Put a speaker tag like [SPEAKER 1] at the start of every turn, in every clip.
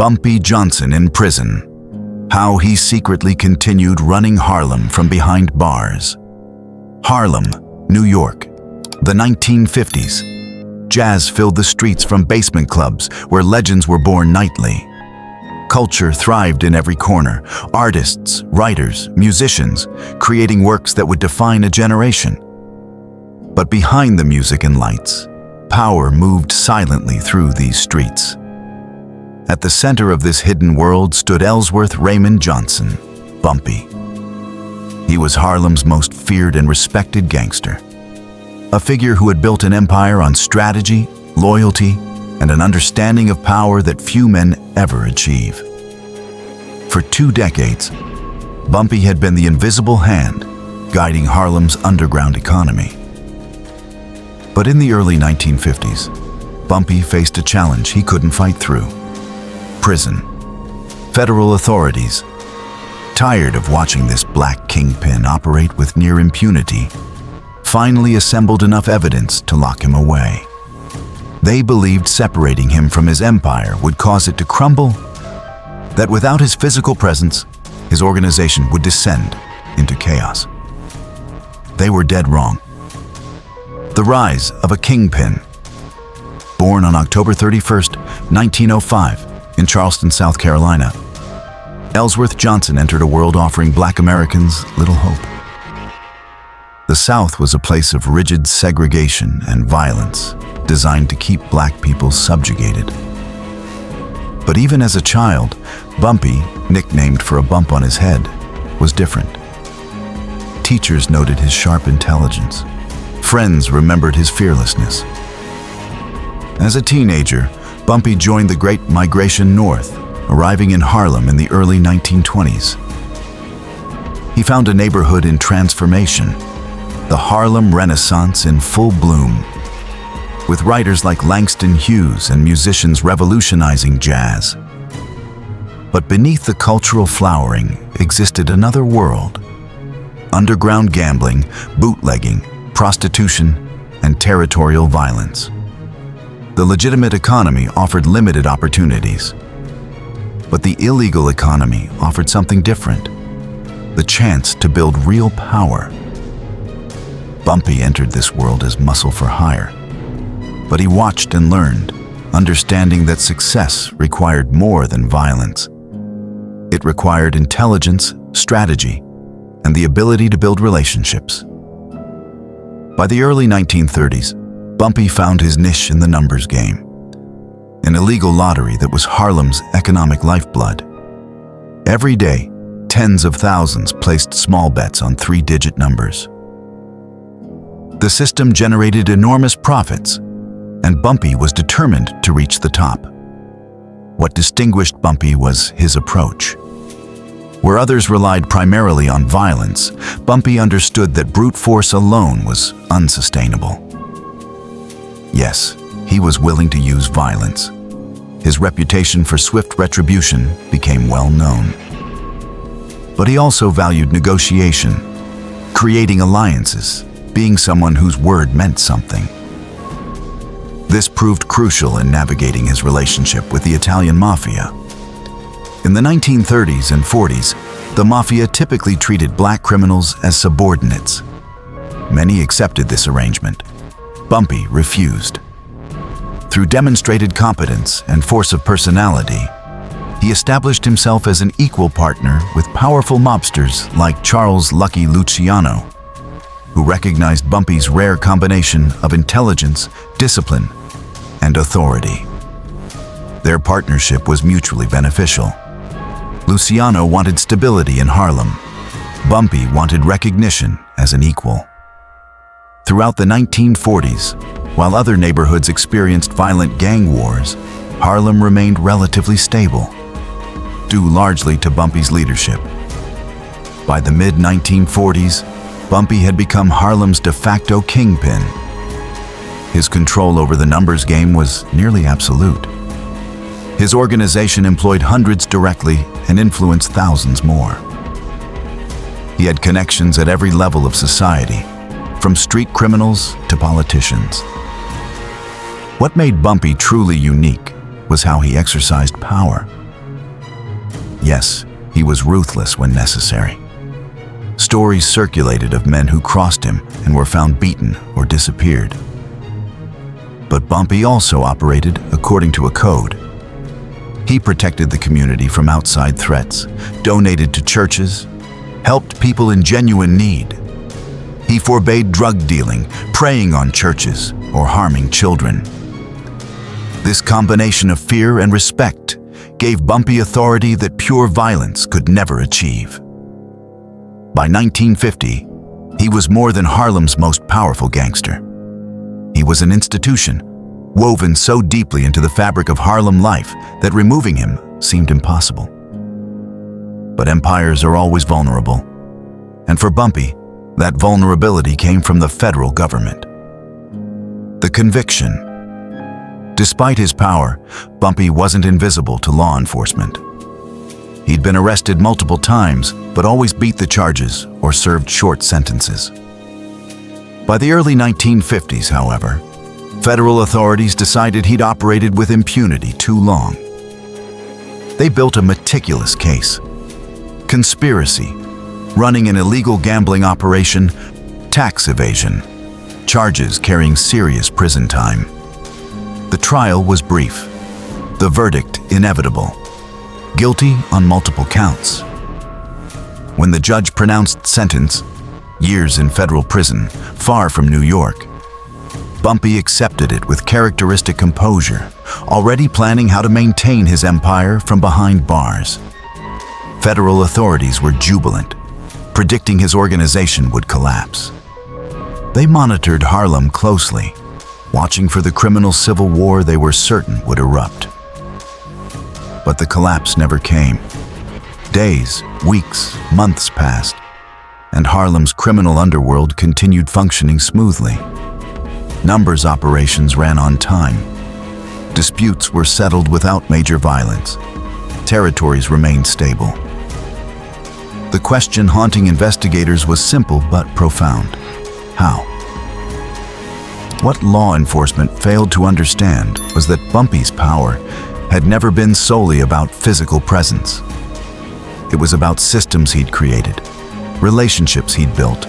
[SPEAKER 1] Bumpy Johnson in prison. How he secretly continued running Harlem from behind bars. Harlem, New York, the 1950s. Jazz filled the streets from basement clubs where legends were born nightly. Culture thrived in every corner. Artists, writers, musicians, creating works that would define a generation. But behind the music and lights, power moved silently through these streets. At the center of this hidden world stood Ellsworth Raymond Johnson, Bumpy. He was Harlem's most feared and respected gangster. A figure who had built an empire on strategy, loyalty, and an understanding of power that few men ever achieve. For 2 decades, Bumpy had been the invisible hand guiding Harlem's underground economy. But in the early 1950s, Bumpy faced a challenge he couldn't fight through. Prison. Federal authorities, tired of watching this black kingpin operate with near impunity, finally assembled enough evidence to lock him away. They believed separating him from his empire would cause it to crumble, that without his physical presence, his organization would descend into chaos. They were dead wrong. The rise of a kingpin. Born on October 31st, 1905, in Charleston, South Carolina, Ellsworth Johnson entered a world offering Black Americans little hope. The South was a place of rigid segregation and violence, designed to keep Black people subjugated. But even as a child, Bumpy, nicknamed for a bump on his head, was different. Teachers noted his sharp intelligence. Friends remembered his fearlessness. As a teenager, Bumpy joined the Great Migration North, arriving in Harlem in the early 1920s. He found a neighborhood in transformation, the Harlem Renaissance in full bloom, with writers like Langston Hughes and musicians revolutionizing jazz. But beneath the cultural flowering existed another world: underground gambling, bootlegging, prostitution, and territorial violence. The legitimate economy offered limited opportunities, but the illegal economy offered something different: the chance to build real power. Bumpy entered this world as muscle for hire, but he watched and learned, understanding that success required more than violence. It required intelligence, strategy, and the ability to build relationships. By the early 1930s, Bumpy found his niche in the numbers game, an illegal lottery that was Harlem's economic lifeblood. Every day, tens of thousands placed small bets on 3-digit numbers. The system generated enormous profits, and Bumpy was determined to reach the top. What distinguished Bumpy was his approach. Where others relied primarily on violence, Bumpy understood that brute force alone was unsustainable. Yes, he was willing to use violence. His reputation for swift retribution became well known. But he also valued negotiation, creating alliances, being someone whose word meant something. This proved crucial in navigating his relationship with the Italian mafia. In the 1930s and 40s, the mafia typically treated Black criminals as subordinates. Many accepted this arrangement. Bumpy refused. Through demonstrated competence and force of personality, he established himself as an equal partner with powerful mobsters like Charles "Lucky" Luciano, who recognized Bumpy's rare combination of intelligence, discipline, and authority. Their partnership was mutually beneficial. Luciano wanted stability in Harlem. Bumpy wanted recognition as an equal. Throughout the 1940s, while other neighborhoods experienced violent gang wars, Harlem remained relatively stable, due largely to Bumpy's leadership. By the mid-1940s, Bumpy had become Harlem's de facto kingpin. His control over the numbers game was nearly absolute. His organization employed hundreds directly and influenced thousands more. He had connections at every level of society, from street criminals to politicians. What made Bumpy truly unique was how he exercised power. yes, he was ruthless when necessary. Stories circulated of men who crossed him and were found beaten or disappeared. But Bumpy also operated according to a code. He protected the community from outside threats, donated to churches, helped people in genuine need. He forbade drug dealing, preying on churches, or harming children. This combination of fear and respect gave Bumpy authority that pure violence could never achieve. By 1950, he was more than Harlem's most powerful gangster. He was an institution, woven so deeply into the fabric of Harlem life that removing him seemed impossible. But empires are always vulnerable, and for Bumpy, that vulnerability came from the federal government. The conviction. Despite his power, Bumpy wasn't invisible to law enforcement. He'd been arrested multiple times, but always beat the charges or served short sentences. By the early 1950s, however, federal authorities decided he'd operated with impunity too long. They built a meticulous case. Conspiracy, running an illegal gambling operation, tax evasion, charges carrying serious prison time. The trial was brief, the verdict inevitable. Guilty on multiple counts. When the judge pronounced sentence, years in federal prison, far from New York, Bumpy accepted it with characteristic composure, already planning how to maintain his empire from behind bars. Federal authorities were jubilant, predicting his organization would collapse. They monitored Harlem closely, watching for the criminal civil war they were certain would erupt. But the collapse never came. Days, weeks, months passed, and Harlem's criminal underworld continued functioning smoothly. Numbers operations ran on time. Disputes were settled without major violence. Territories remained stable. The question haunting investigators was simple but profound. How? What law enforcement failed to understand was that Bumpy's power had never been solely about physical presence. It was about systems he'd created, relationships he'd built,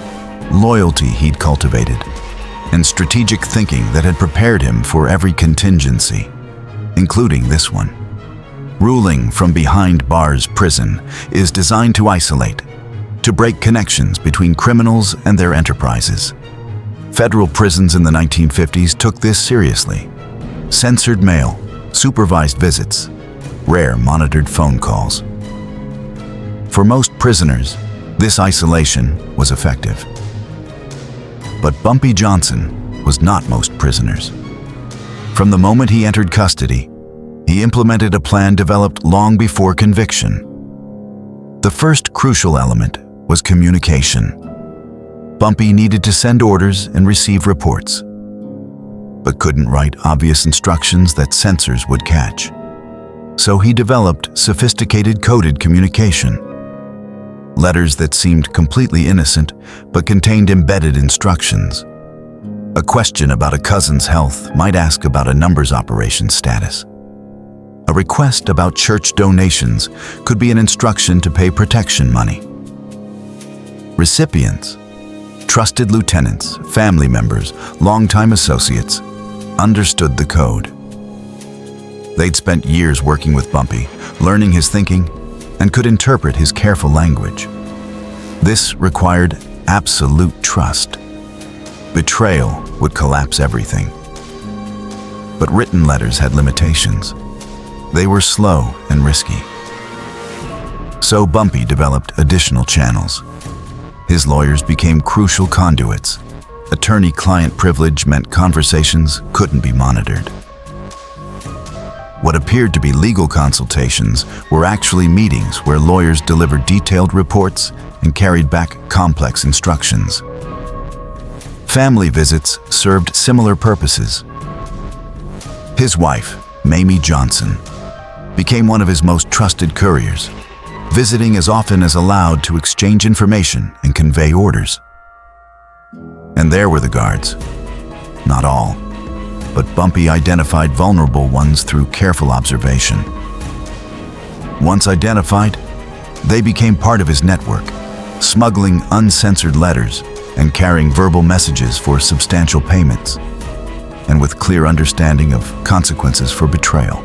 [SPEAKER 1] loyalty he'd cultivated, and strategic thinking that had prepared him for every contingency, including this one. Ruling from behind bars prison is designed to isolate, to break connections between criminals and their enterprises. Federal prisons in the 1950s took this seriously. Censored mail, supervised visits, rare monitored phone calls. For most prisoners, this isolation was effective. But Bumpy Johnson was not most prisoners. From the moment he entered custody, he implemented a plan developed long before conviction. The first crucial element was communication. Bumpy needed to send orders and receive reports, but couldn't write obvious instructions that censors would catch. So he developed sophisticated coded communication. Letters that seemed completely innocent but contained embedded instructions. A question about a cousin's health might ask about a numbers operation status. A request about church donations could be an instruction to pay protection money. Recipients, trusted lieutenants, family members, longtime associates, understood the code. They'd spent years working with Bumpy, learning his thinking, and could interpret his careful language. This required absolute trust. Betrayal would collapse everything. But written letters had limitations. They were slow and risky. So Bumpy developed additional channels. His lawyers became crucial conduits. Attorney-client privilege meant conversations couldn't be monitored. What appeared to be legal consultations were actually meetings where lawyers delivered detailed reports and carried back complex instructions. Family visits served similar purposes. His wife, Bumpy Johnson, became one of his most trusted couriers, visiting as often as allowed to exchange information and convey orders. And there were the guards. Not all, but Bumpy identified vulnerable ones through careful observation. Once identified, They became part of his network, smuggling uncensored letters and carrying verbal messages for substantial payments, and with clear understanding of consequences for betrayal.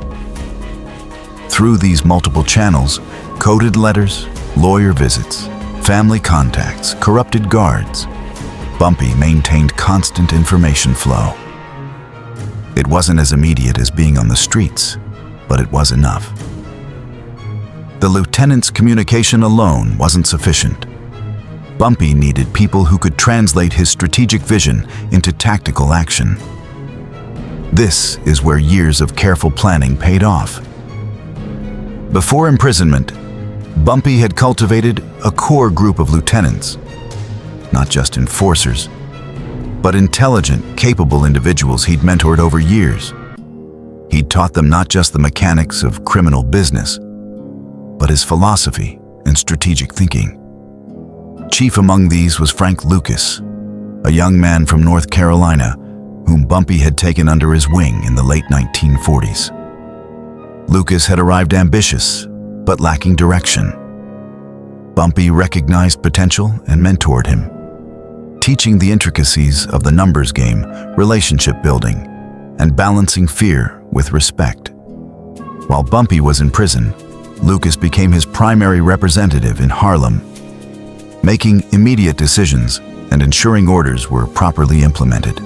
[SPEAKER 1] Through these multiple channels, coded letters, lawyer visits, family contacts, corrupted guards, Bumpy maintained constant information flow. It wasn't as immediate as being on the streets, but it was enough. The lieutenant's communication alone wasn't sufficient. Bumpy needed people who could translate his strategic vision into tactical action. This is where years of careful planning paid off. Before imprisonment, Bumpy had cultivated a core group of lieutenants, not just enforcers, but intelligent, capable individuals he'd mentored over years. He'd taught them not just the mechanics of criminal business, but his philosophy and strategic thinking. Chief among these was Frank Lucas, a young man from North Carolina whom Bumpy had taken under his wing in the late 1940s. Lucas had arrived ambitious, but lacking direction. Bumpy recognized potential and mentored him, teaching the intricacies of the numbers game, relationship building, and balancing fear with respect. While Bumpy was in prison, Lucas became his primary representative in Harlem, making immediate decisions and ensuring orders were properly implemented.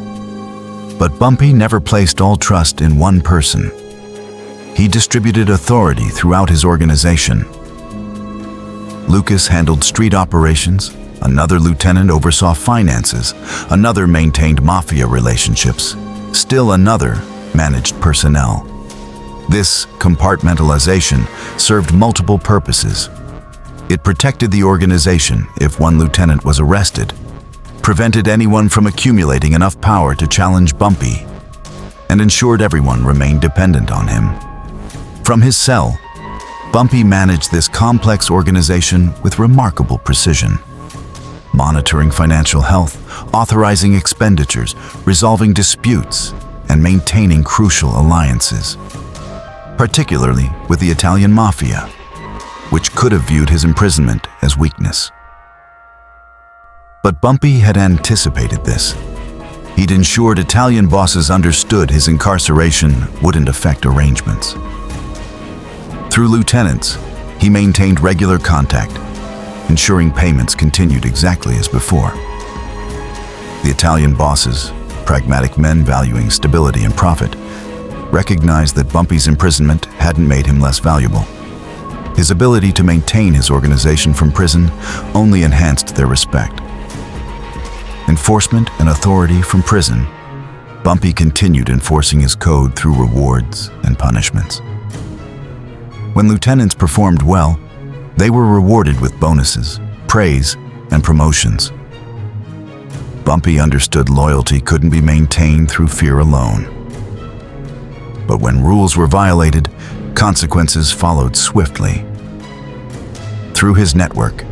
[SPEAKER 1] But Bumpy never placed all trust in one person. He distributed authority throughout his organization. Lucas handled street operations, another lieutenant oversaw finances, another maintained mafia relationships, still another managed personnel. This compartmentalization served multiple purposes. It protected the organization if one lieutenant was arrested, prevented anyone from accumulating enough power to challenge Bumpy, and ensured everyone remained dependent on him. From his cell, Bumpy managed this complex organization with remarkable precision, monitoring financial health, authorizing expenditures, resolving disputes, and maintaining crucial alliances, particularly with the Italian mafia, which could have viewed his imprisonment as weakness. But Bumpy had anticipated this. He'd ensured Italian bosses understood his incarceration wouldn't affect arrangements. Through lieutenants, he maintained regular contact, ensuring payments continued exactly as before. The Italian bosses, pragmatic men valuing stability and profit, recognized that Bumpy's imprisonment hadn't made him less valuable. His ability to maintain his organization from prison only enhanced their respect. Enforcement and authority from prison, Bumpy continued enforcing his code through rewards and punishments. When lieutenants performed well, they were rewarded with bonuses, praise, and promotions. Bumpy understood loyalty couldn't be maintained through fear alone. But when rules were violated, consequences followed swiftly. Through his network,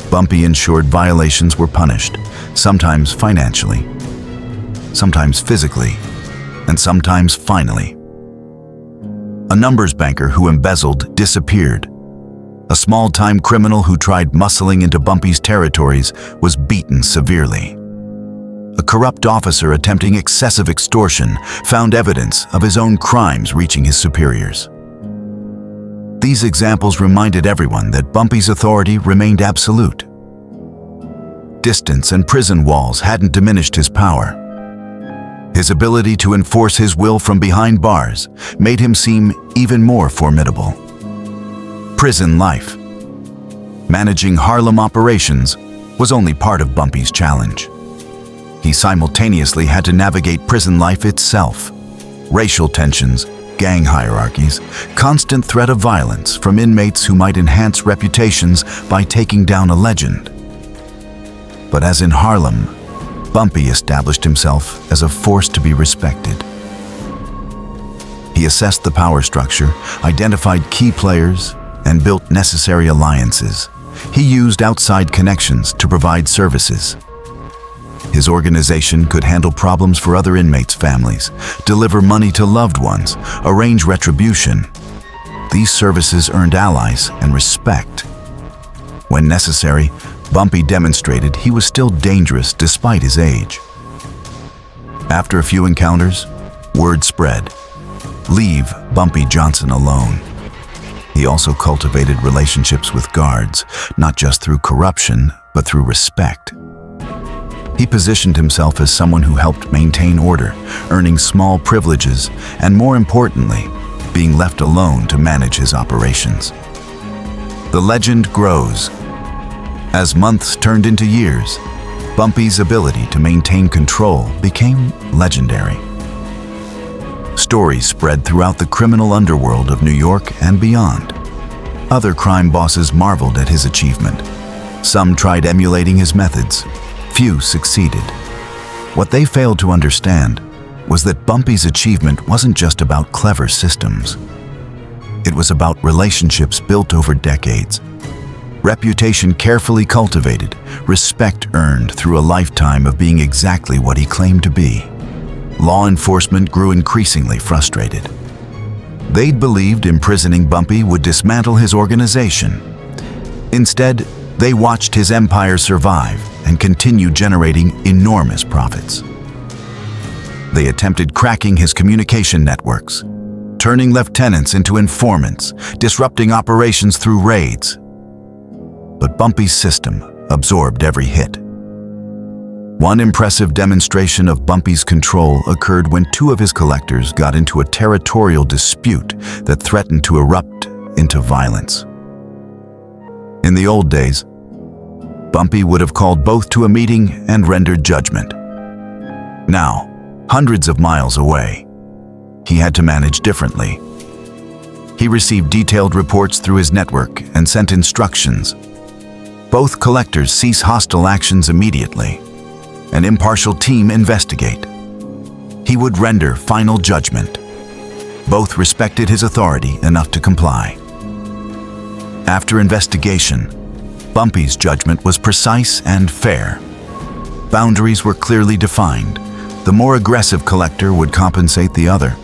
[SPEAKER 1] Bumpy ensured violations were punished, sometimes financially, sometimes physically, and sometimes finally. A numbers banker who embezzled disappeared. A small-time criminal who tried muscling into Bumpy's territories was beaten severely. A corrupt officer attempting excessive extortion found evidence of his own crimes reaching his superiors. These examples reminded everyone that Bumpy's authority remained absolute. Distance and prison walls hadn't diminished his power. His ability to enforce his will from behind bars made him seem even more formidable. Prison life. Managing Harlem operations was only part of Bumpy's challenge. He simultaneously had to navigate prison life itself. Racial tensions, gang hierarchies, constant threat of violence from inmates who might enhance reputations by taking down a legend. But as in Harlem, Bumpy established himself as a force to be respected. He assessed the power structure, identified key players, and built necessary alliances. He used outside connections to provide services. His organization could handle problems for other inmates' families, deliver money to loved ones, arrange retribution. These services earned allies and respect. When necessary, Bumpy demonstrated he was still dangerous despite his age. After a few encounters, word spread. Leave Bumpy Johnson alone. He also cultivated relationships with guards, not just through corruption, but through respect. He positioned himself as someone who helped maintain order, earning small privileges, and more importantly, being left alone to manage his operations. The legend grows. As months turned into years, Bumpy's ability to maintain control became legendary. Stories spread throughout the criminal underworld of New York and beyond. Other crime bosses marveled at his achievement. Some tried emulating his methods. Few succeeded. What they failed to understand was that Bumpy's achievement wasn't just about clever systems. It was about relationships built over decades, reputation carefully cultivated, respect earned through a lifetime of being exactly what he claimed to be. Law enforcement grew increasingly frustrated. They'd believed imprisoning Bumpy would dismantle his organization. Instead, they watched his empire survive and continue generating enormous profits. They attempted cracking his communication networks, turning lieutenants into informants, disrupting operations through raids. But Bumpy's system absorbed every hit. One impressive demonstration of Bumpy's control occurred when two of his collectors got into a territorial dispute that threatened to erupt into violence. In the old days, Bumpy would have called both to a meeting and rendered judgment. Now, hundreds of miles away, he had to manage differently. He received detailed reports through his network and sent instructions. Both collectors cease hostile actions immediately. An impartial team investigate. He would render final judgment. Both respected his authority enough to comply. After investigation, Bumpy's judgment was precise and fair. Boundaries were clearly defined. The more aggressive collector would compensate the other,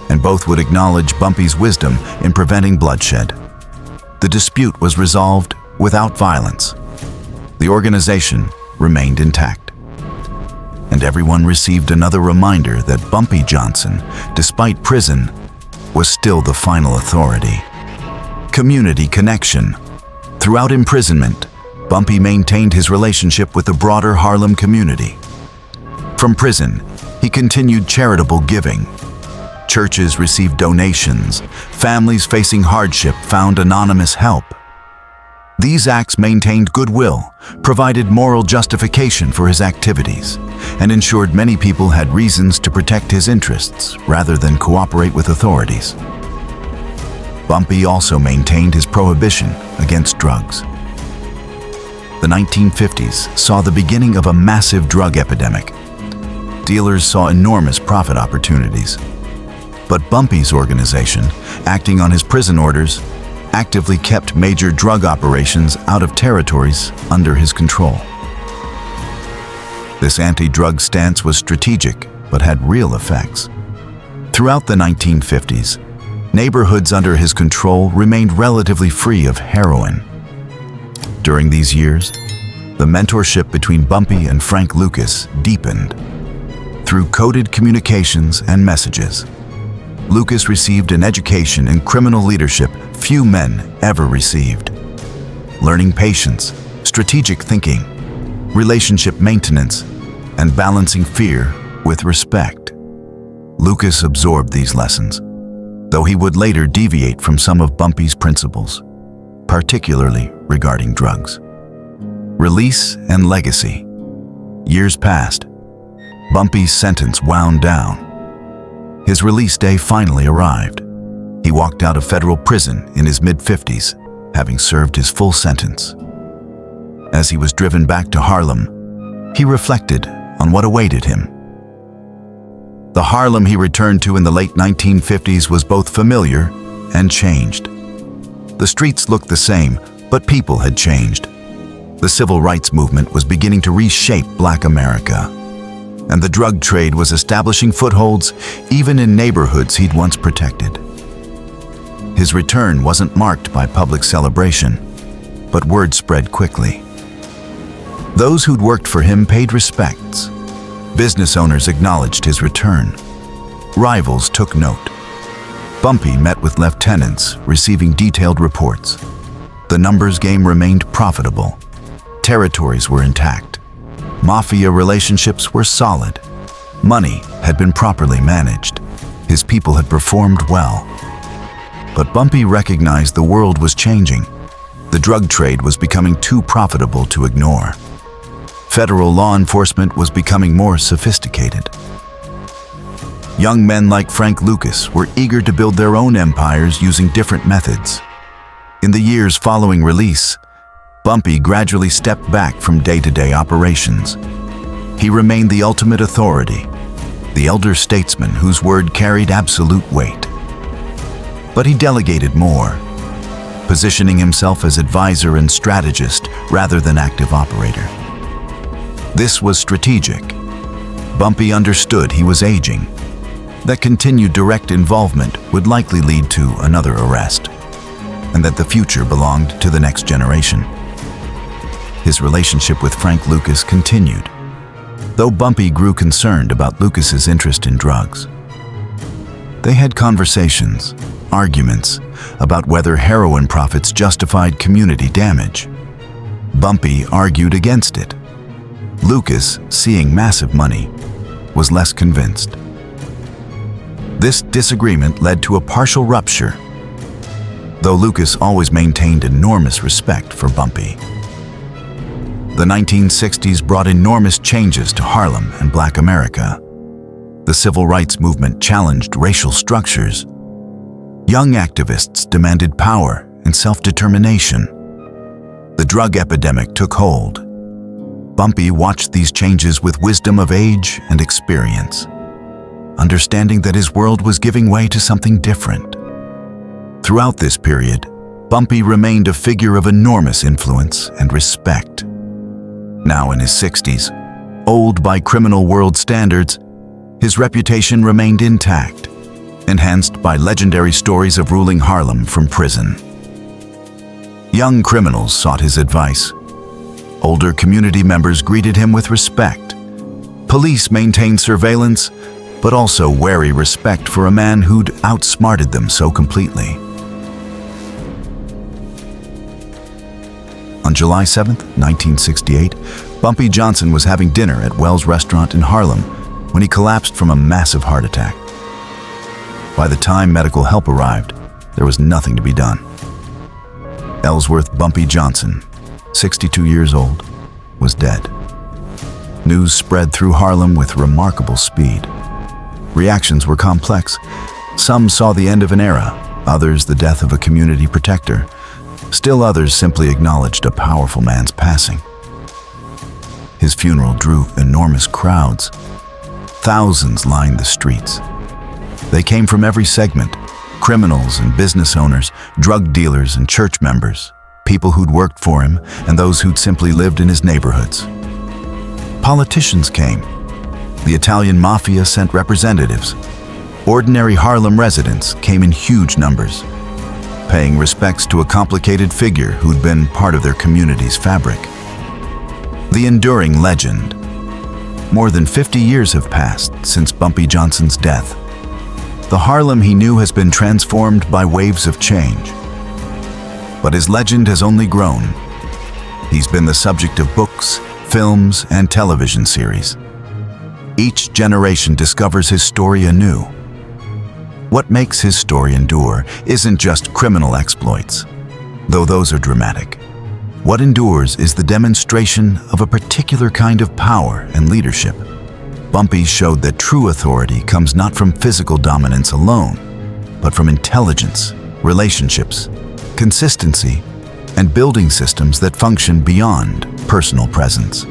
[SPEAKER 1] and both would acknowledge Bumpy's wisdom in preventing bloodshed. The dispute was resolved without violence. The organization remained intact. And everyone received another reminder that Bumpy Johnson, despite prison, was still the final authority. Community connection. Throughout imprisonment, Bumpy maintained his relationship with the broader Harlem community. From prison, he continued charitable giving. Churches received donations. Families facing hardship found anonymous help. These acts maintained goodwill, provided moral justification for his activities, and ensured many people had reasons to protect his interests rather than cooperate with authorities. Bumpy also maintained his prohibition against drugs. The 1950s saw the beginning of a massive drug epidemic. Dealers saw enormous profit opportunities. But Bumpy's organization, acting on his prison orders, actively kept major drug operations out of territories under his control. This anti-drug stance was strategic, but had real effects. Throughout the 1950s, neighborhoods under his control remained relatively free of heroin. During these years, the mentorship between Bumpy and Frank Lucas deepened. Through coded communications and messages, Lucas received an education in criminal leadership few men ever received. Learning patience, strategic thinking, relationship maintenance, and balancing fear with respect. Lucas absorbed these lessons, though he would later deviate from some of Bumpy's principles, particularly regarding drugs. Release and legacy. Years passed. Bumpy's sentence wound down. His release day finally arrived. He walked out of federal prison in his mid-50s, having served his full sentence. As he was driven back to Harlem, he reflected on what awaited him. The Harlem he returned to in the late 1950s was both familiar and changed. The streets looked the same, but people had changed. The civil rights movement was beginning to reshape Black America, and the drug trade was establishing footholds even in neighborhoods he'd once protected. His return wasn't marked by public celebration. but word spread quickly. Those who'd worked for him paid respects. Business owners acknowledged his return. Rivals took note. Bumpy met with lieutenants, receiving detailed reports. The numbers game remained profitable. Territories were intact. Mafia relationships were solid. Money had been properly managed. His people had performed well. But Bumpy recognized the world was changing. The drug trade was becoming too profitable to ignore. Federal law enforcement was becoming more sophisticated. Young men like Frank Lucas were eager to build their own empires using different methods. In the years following release, Bumpy gradually stepped back from day-to-day operations. He remained the ultimate authority, the elder statesman whose word carried absolute weight. But he delegated more, positioning himself as advisor and strategist rather than active operator. This was strategic. Bumpy understood he was aging, that continued direct involvement would likely lead to another arrest, and that the future belonged to the next generation. His relationship with Frank Lucas continued, though Bumpy grew concerned about Lucas's interest in drugs. They had conversations, arguments, about whether heroin profits justified community damage. Bumpy argued against it. Lucas, seeing massive money, was less convinced. This disagreement led to a partial rupture, though Lucas always maintained enormous respect for Bumpy. The 1960s brought enormous changes to Harlem and Black America. The civil rights movement challenged racial structures. Young activists demanded power and self-determination. The drug epidemic took hold. Bumpy watched these changes with wisdom of age and experience, understanding that his world was giving way to something different. Throughout this period, Bumpy remained a figure of enormous influence and respect. Now in his 60s, old by criminal world standards, his reputation remained intact, enhanced by legendary stories of ruling Harlem from prison. Young criminals sought his advice. Older community members greeted him with respect. Police maintained surveillance, but also wary respect for a man who'd outsmarted them so completely. On July 7, 1968, Bumpy Johnson was having dinner at Wells Restaurant in Harlem when he collapsed from a massive heart attack. By the time medical help arrived, there was nothing to be done. Ellsworth Bumpy Johnson, 62 years old, was dead. News spread through Harlem with remarkable speed. Reactions were complex. Some saw the end of an era, others the death of a community protector. Still others simply acknowledged a powerful man's passing. His funeral drew enormous crowds. Thousands lined the streets. They came from every segment: criminals and business owners, drug dealers and church members, people who'd worked for him and those who'd simply lived in his neighborhoods. Politicians came. The Italian mafia sent representatives. Ordinary Harlem residents came in huge numbers, paying respects to a complicated figure who'd been part of their community's fabric. The enduring legend. More than 50 years have passed since Bumpy Johnson's death. The Harlem he knew has been transformed by waves of change. But his legend has only grown. He's been the subject of books, films, and television series. Each generation discovers his story anew. What makes his story endure isn't just criminal exploits, though those are dramatic. What endures is the demonstration of a particular kind of power and leadership. Bumpy showed that true authority comes not from physical dominance alone, but from intelligence, relationships, consistency, and building systems that function beyond personal presence.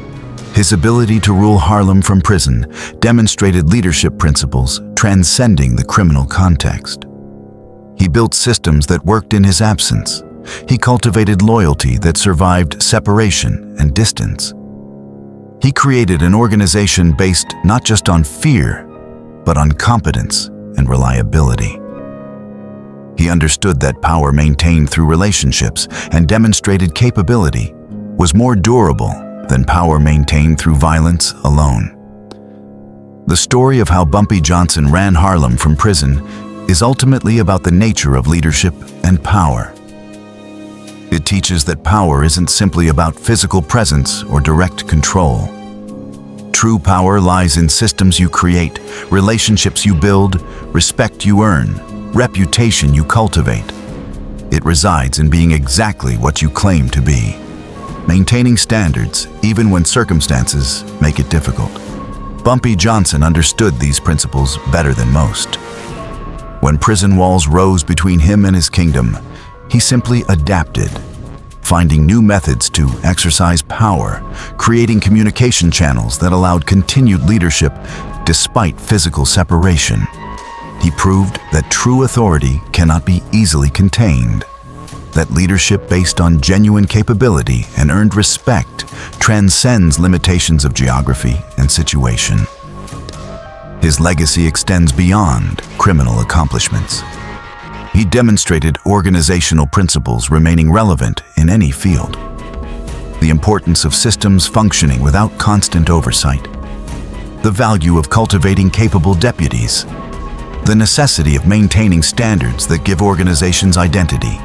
[SPEAKER 1] His ability to rule Harlem from prison demonstrated leadership principles transcending the criminal context. He built systems that worked in his absence. He cultivated loyalty that survived separation and distance. He created an organization based not just on fear, but on competence and reliability. He understood that power maintained through relationships and demonstrated capability was more durable than power maintained through violence alone. The story of how Bumpy Johnson ran Harlem from prison is ultimately about the nature of leadership and power. It teaches that power isn't simply about physical presence or direct control. True power lies in systems you create, relationships you build, respect you earn, reputation you cultivate. It resides in being exactly what you claim to be, maintaining standards even when circumstances make it difficult. Bumpy Johnson understood these principles better than most. When prison walls rose between him and his kingdom, he simply adapted, finding new methods to exercise power, creating communication channels that allowed continued leadership despite physical separation. He proved that true authority cannot be easily contained, that leadership based on genuine capability and earned respect transcends limitations of geography and situation. His legacy extends beyond criminal accomplishments. He demonstrated organizational principles remaining relevant in any field. The importance of systems functioning without constant oversight. The value of cultivating capable deputies. The necessity of maintaining standards that give organizations identity.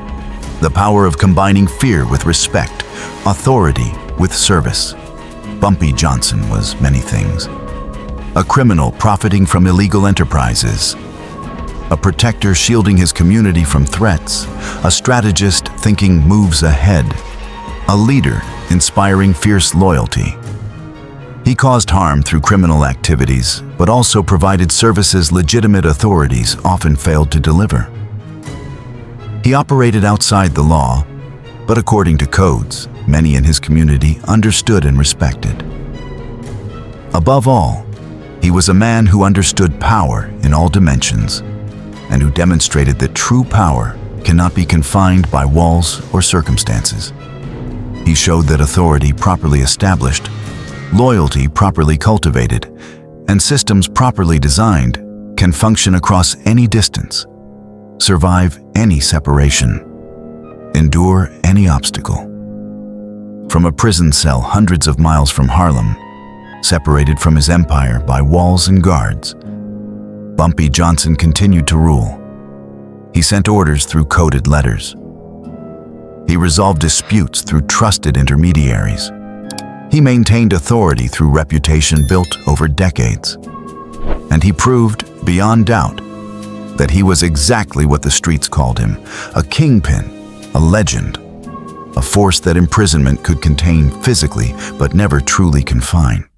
[SPEAKER 1] The power of combining fear with respect, authority with service. Bumpy Johnson was many things. A criminal profiting from illegal enterprises. A protector shielding his community from threats. A strategist thinking moves ahead. A leader inspiring fierce loyalty. He caused harm through criminal activities, but also provided services legitimate authorities often failed to deliver. He operated outside the law, but according to codes, many in his community understood and respected. Above all, he was a man who understood power in all dimensions, and who demonstrated that true power cannot be confined by walls or circumstances. He showed that authority properly established, loyalty properly cultivated, and systems properly designed can function across any distance, survive any separation, endure any obstacle. From a prison cell hundreds of miles from Harlem, separated from his empire by walls and guards, Bumpy Johnson continued to rule. He sent orders through coded letters. He resolved disputes through trusted intermediaries. He maintained authority through reputation built over decades. And he proved, beyond doubt, that he was exactly what the streets called him, a kingpin, a legend, a force that imprisonment could contain physically but never truly confine.